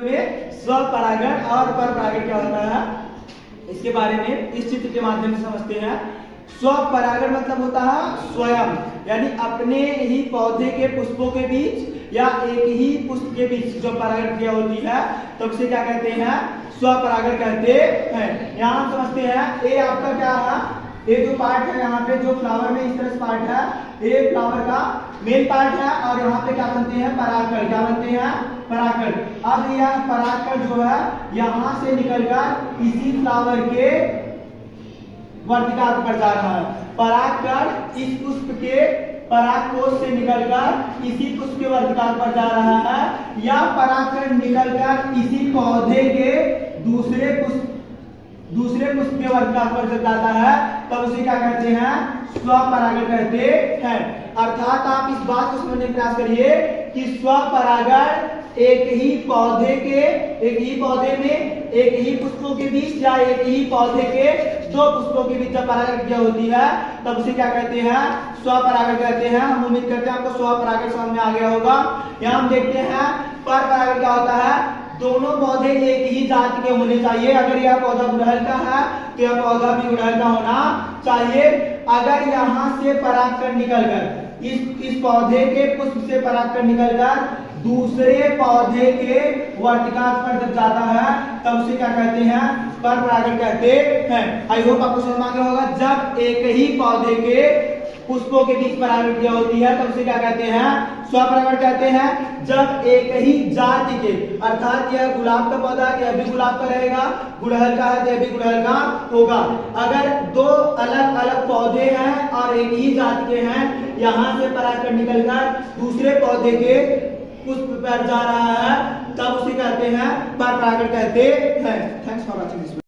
में स्वपरागण और परपरागण क्या होता है इसके बारे में इस चित्र के माध्यम से समझते हैं। स्वपरागण मतलब होता है स्वयं, यानी अपने ही पौधे के पुष्पों के बीच या एक ही पुष्प के बीच जो परागण क्रिया होती है तो उसे क्या कहते हैं, स्वपरागण कहते हैं। यहाँ हम समझते हैं ये आपका क्या है, ये जो पार्ट है यहाँ पे जो फ्लावर में इस तरह से पार्ट है, ये फ्लावर का मेन पार्ट है और यहाँ पे क्या बनते हैं, परागकण। क्या बनते हैं, परागकण। अब यह परागकण जो है यहाँ से निकलकर इसी फ्लावर के वर्तिकाग्र पर जा रहा है। परागकण इस पुष्प के परागकोश से निकलकर इसी पुष्प के वर्तिकाग्र पर जा रहा है, या परागकण निकलकर इसी पौधे के दूसरे पुष्प के वर्तिकाग्र पर जब जाता है तब उसे क्या कहते हैं, स्वपरागण कहते हैं। अर्थात आप इस बात को समझने का प्रयास करिए कि स्वपरागण एक ही पौधे में एक ही पुष्पों के बीच या एक ही पौधे के दो पुष्पों के बीच जब परागण क्रिया होती है तब उसे क्या कहते हैं, स्वपरागण कहते हैं। हम उम्मीद करते हैं आपको स्वपरागण समझ में आ गया होगा। यहाँ हम देखते हैं परपरागण क्या होता है, दोनों पौधे एक ही जाति के होने चाहिए। अगर यह पौधा गुड़हल का है तो यह पौधा भी गुड़हल का होना चाहिए। अगर यहाँ से परागकण निकलकर इस पौधे के पुष्प से परागकण निकलकर दूसरे पौधे के वर्तिकाग्र पर जब जाता है तब उसे क्या कहते हैं, परपरागण कहते हैं। आई होप आपको समझ में आ गया होगा। जब एक ही पौधे के पुष्पों के बीच परागण क्रिया होती है तब उसे क्या कहते हैं, स्वपरागण कहते हैं। जब एक ही जाति के, अर्थात यह गुलाब का पौधा है, यह भी गुलाब का रहेगा, गुड़हल का है तो यह भी गुड़हल का होगा। अगर दो अलग अलग पौधे हैं और एक ही जाति के हैं, यहाँ से परागकण निकलकर दूसरे पौधे के पुष्प पर जा रहा है तब उसे कहते हैं, परपरागण कहते हैं। Thanks for watching this.